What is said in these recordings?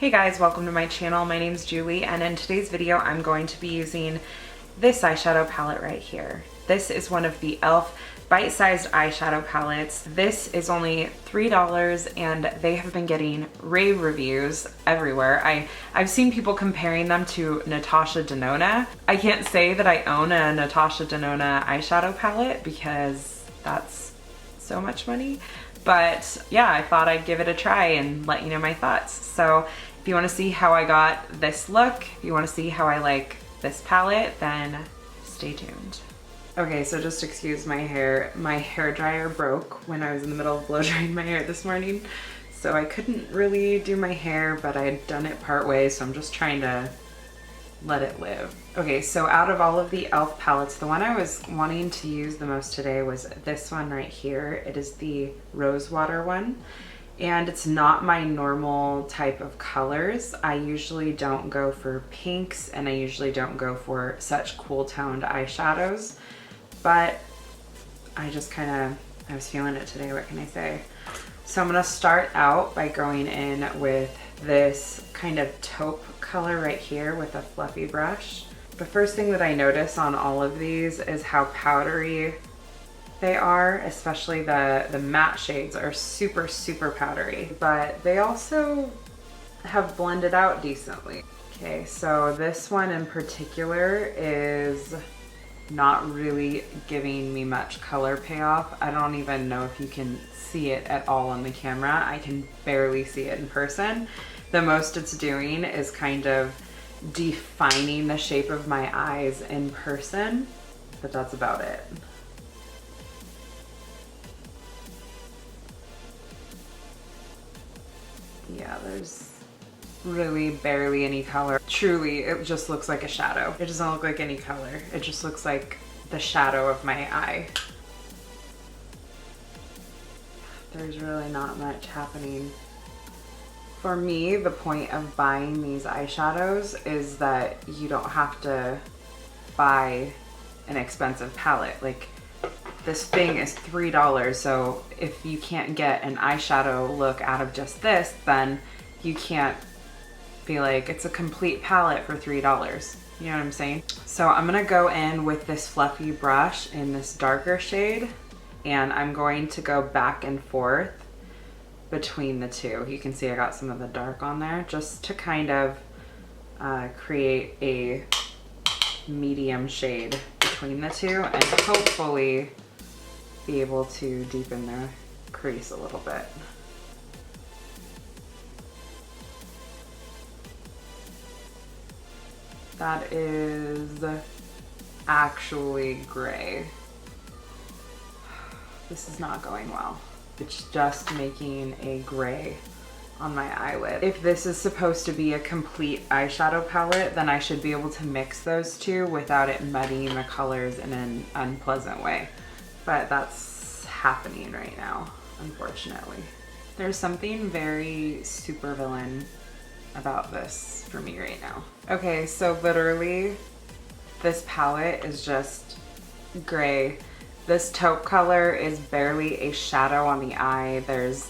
Hey guys, welcome to my channel. My name's Julie, and in today's video I'm going to be using this eyeshadow palette right here. This is one of the e.l.f. bite-sized eyeshadow palettes. This is only $3 and they have been getting rave reviews everywhere. I've seen people comparing them to Natasha Denona. I can't say that I own a Natasha Denona eyeshadow palette because that's so much money. But yeah, I thought I'd give it a try and let you know my thoughts. So if you want to see how I got this look, if you want to see how I like this palette, then stay tuned. Okay, so just excuse my hair. My hair dryer broke when I was in the middle of blow drying my hair this morning. So I couldn't really do my hair, but I had done it part way, so I'm just trying to let it live. Okay, so out of all of the e.l.f. palettes, the one I was wanting to use the most today was this one right here. It is the Rosewater one, and it's not my normal type of colors. I usually don't go for pinks, and I usually don't go for such cool toned eyeshadows, but I just I was feeling it today, what can I say? So I'm gonna start out by going in with this kind of taupe color right here with a fluffy brush. The first thing that I notice on all of these is how powdery they are, especially the matte shades are super, super powdery, but they also have blended out decently. Okay, so this one in particular is not really giving me much color payoff. I don't even know if you can see it at all on the camera. I can barely see it in person. The most it's doing is kind of defining the shape of my eyes in person, but that's about it. Yeah, there's really barely any color. Truly, it just looks like a shadow. It doesn't look like any color. It just looks like the shadow of my eye. There's really not much happening. For me, the point of buying these eyeshadows is that you don't have to buy an expensive palette. Like, this thing is $3, so if you can't get an eyeshadow look out of just this, then you can't be like, it's a complete palette for $3. You know what I'm saying? So I'm gonna go in with this fluffy brush in this darker shade, and I'm going to go back and forth between the two. You can see I got some of the dark on there just to kind of create a medium shade between the two and hopefully be able to deepen the crease a little bit. That is actually gray. This is not going well. It's just making a gray on my eyelid. If this is supposed to be a complete eyeshadow palette, then I should be able to mix those two without it muddying the colors in an unpleasant way. But that's happening right now, unfortunately. There's something very supervillain about this for me right now. Okay, so literally this palette is just gray. This taupe color is barely a shadow on the eye. There's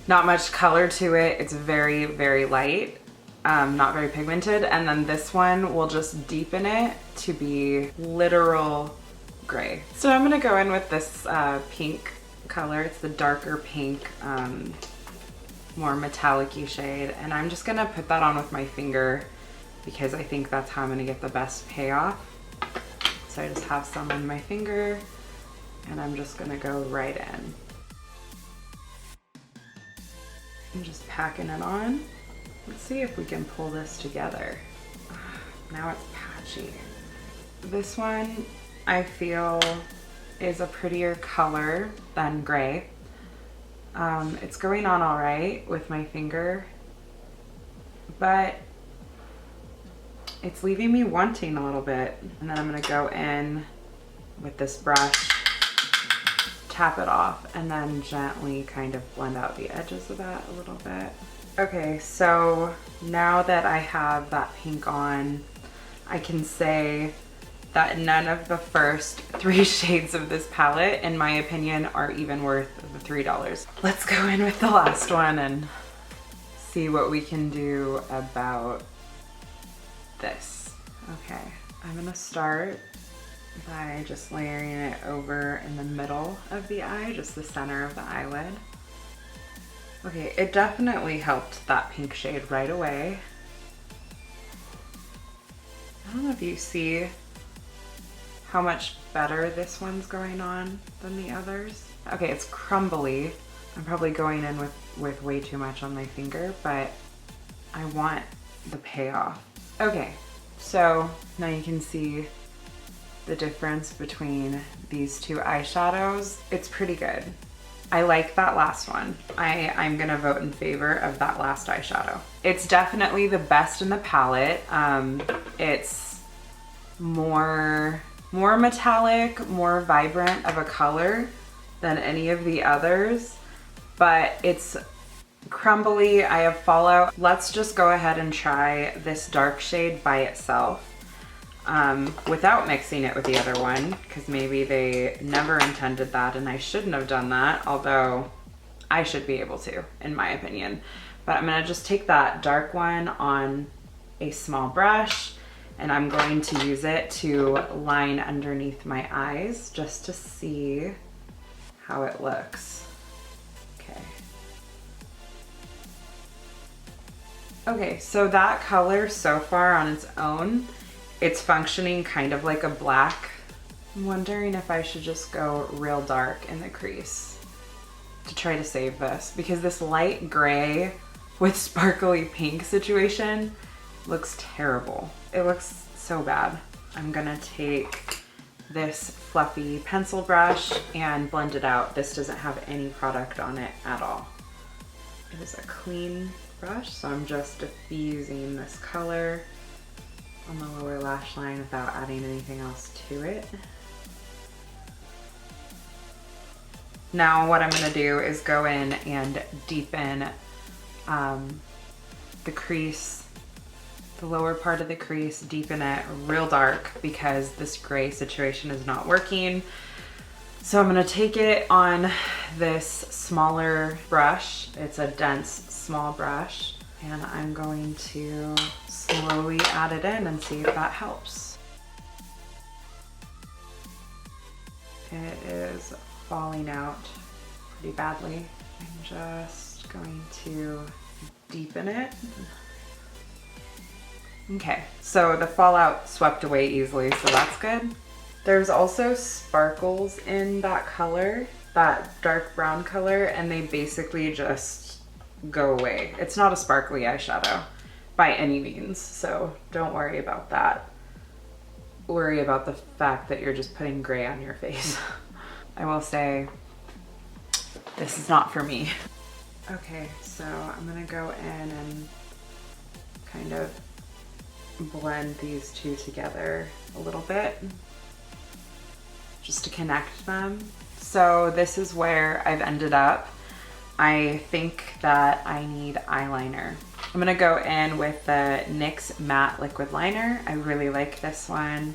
not much color to it. It's very, very light, not very pigmented. And then this one will just deepen it to be literal gray. So I'm gonna go in with this pink color. It's the darker pink, more metallic-y shade. And I'm just gonna put that on with my finger because I think that's how I'm gonna get the best payoff. So I just have some on my finger and I'm just gonna go right in. I'm just packing it on. Let's see if we can pull this together. Now it's patchy. This one I feel is a prettier color than gray. It's going on all right with my finger, but it's leaving me wanting a little bit. And then I'm gonna go in with this brush, tap it off, and then gently kind of blend out the edges of that a little bit. Okay, so now that I have that pink on, I can say that none of the first 3 shades of this palette, in my opinion, are even worth the $3. Let's go in with the last one and see what we can do about this. Okay, I'm gonna start by just layering it over in the middle of the eye, just the center of the eyelid. Okay, it definitely helped that pink shade right away. I don't know if you see how much better this one's going on than the others. Okay, it's crumbly. I'm probably going in with way too much on my finger, but I want the payoff. Okay, so now you can see the difference between these two eyeshadows. It's pretty good. I like that last one. I'm gonna vote in favor of that last eyeshadow. It's definitely the best in the palette. It's more metallic, more vibrant of a color than any of the others, but it's crumbly. I have fallout. Let's just go ahead and try this dark shade by itself. Without mixing it with the other one, because maybe they never intended that and I shouldn't have done that, although I should be able to, in my opinion. But I'm gonna just take that dark one on a small brush and I'm going to use it to line underneath my eyes just to see how it looks. Okay. Okay, so that color so far on its own, it's functioning kind of like a black. I'm wondering if I should just go real dark in the crease to try to save this, because this light gray with sparkly pink situation looks terrible. It looks so bad. I'm gonna take this fluffy pencil brush and blend it out. This doesn't have any product on it at all. It is a clean brush, so I'm just diffusing this color on the lower lash line without adding anything else to it. Now what I'm gonna do is go in and deepen the crease, the lower part of the crease, deepen it real dark because this gray situation is not working. So I'm gonna take it on this smaller brush. It's a dense, small brush, and I'm going to slowly add it in and see if that helps. It is falling out pretty badly. I'm just going to deepen it. Okay, so the fallout swept away easily, so that's good. There's also sparkles in that color, that dark brown color, and they basically just go away. It's not a sparkly eyeshadow by any means, so don't worry about that. Worry about the fact that you're just putting gray on your face. I will say, this is not for me. Okay, so I'm gonna go in and kind of blend these two together a little bit, just to connect them. So this is where I've ended up. I think that I need eyeliner. I'm gonna go in with the NYX Matte Liquid Liner. I really like this one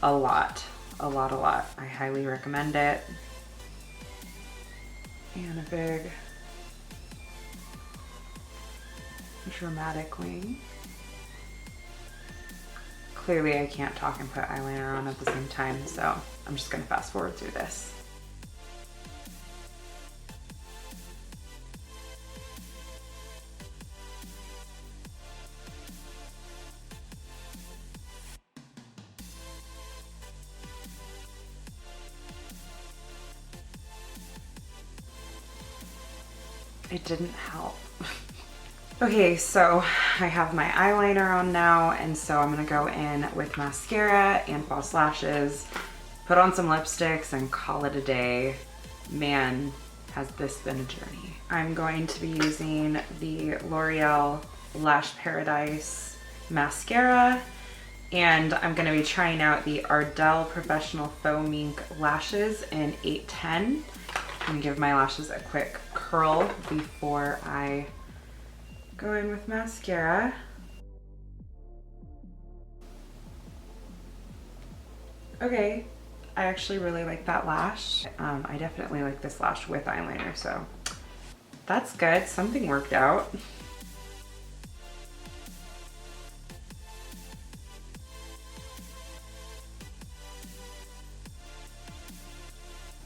a lot, a lot, a lot. I highly recommend it. And a big dramatic wing. Clearly I can't talk and put eyeliner on at the same time, so I'm just gonna fast forward through this. It didn't help. Okay, so I have my eyeliner on now, and so I'm gonna go in with mascara and false lashes, put on some lipsticks, and call it a day. Man, has this been a journey. I'm going to be using the L'Oreal Lash Paradise mascara, and I'm gonna be trying out the Ardell Professional Faux-Mink lashes in 810. I'm gonna give my lashes a quick curl before I go in with mascara. Okay, I actually really like that lash. I definitely like this lash with eyeliner, so that's good. Something worked out.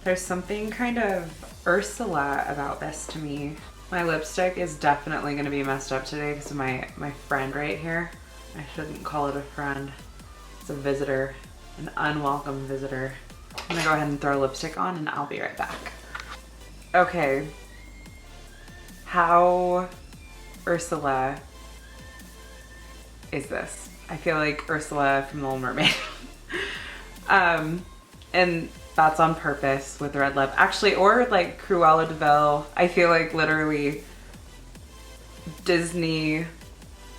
There's something kind of Ursula about this to me. My lipstick is definitely gonna be messed up today because of my friend right here. I shouldn't call it a friend. It's a visitor, an unwelcome visitor. I'm gonna go ahead and throw lipstick on and I'll be right back. Okay, how Ursula is this? I feel like Ursula from The Little Mermaid. And that's on purpose with red lip. Actually, or like Cruella de Vil. I feel like literally Disney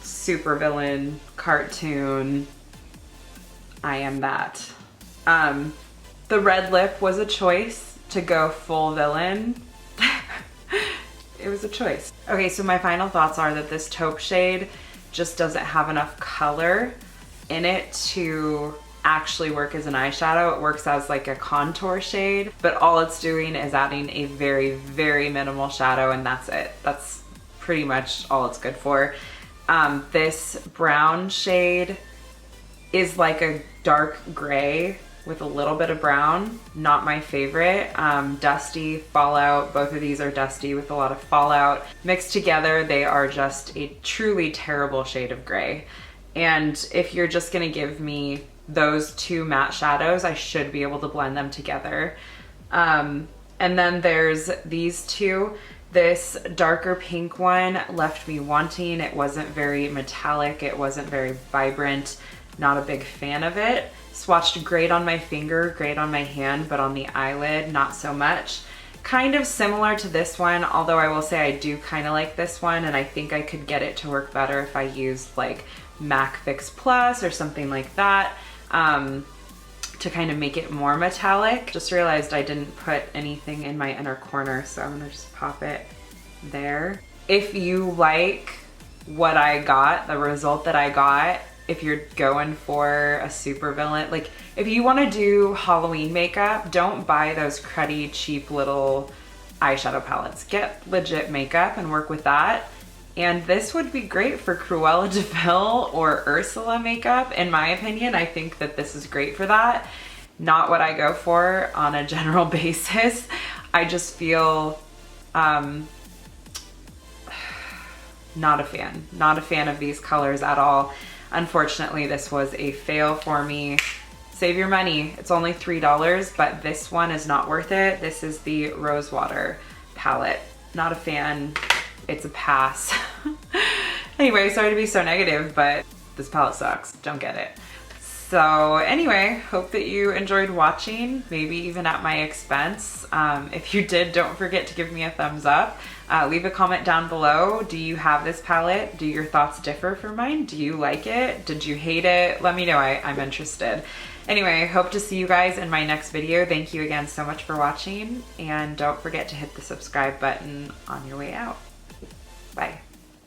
supervillain cartoon. I am that. The red lip was a choice to go full villain. It was a choice. Okay, so my final thoughts are that this taupe shade just doesn't have enough color in it to actually work as an eyeshadow. It works as like a contour shade, but all it's doing is adding a very, very minimal shadow, and that's it. That's pretty much all it's good for. This brown shade is like a dark gray with a little bit of brown. Not my favorite. Dusty, fallout. Both of these are dusty with a lot of fallout. Mixed together, they are just a truly terrible shade of gray. And if you're just gonna give me those two matte shadows, I should be able to blend them together. And then there's these two. This darker pink one left me wanting. It wasn't very metallic. It wasn't very vibrant. Not a big fan of it. Swatched great on my finger, great on my hand, but on the eyelid, not so much. Kind of similar to this one, although I will say I do kind of like this one, and I think I could get it to work better if I used like MAC Fix Plus or something like that, to kind of make it more metallic. Just realized I didn't put anything in my inner corner, so I'm gonna just pop it there. If you like what I got, the result that I got, if you're going for a super villain, like if you want to do Halloween makeup, don't buy those cruddy, cheap little eyeshadow palettes. Get legit makeup and work with that. And this would be great for Cruella de Vil or Ursula makeup. In my opinion, I think that this is great for that. Not what I go for on a general basis. I just feel not a fan of these colors at all. Unfortunately, this was a fail for me. Save your money. It's only $3, but this one is not worth it. This is the Rosewater palette. Not a fan. It's a pass. Anyway, sorry to be so negative, but this palette sucks. Don't get it. So anyway, hope that you enjoyed watching, maybe even at my expense. If you did, don't forget to give me a thumbs up. Leave a comment down below. Do you have this palette? Do your thoughts differ from mine? Do you like it? Did you hate it? Let me know, I'm interested. Anyway, hope to see you guys in my next video. Thank you again so much for watching, and don't forget to hit the subscribe button on your way out. Bye.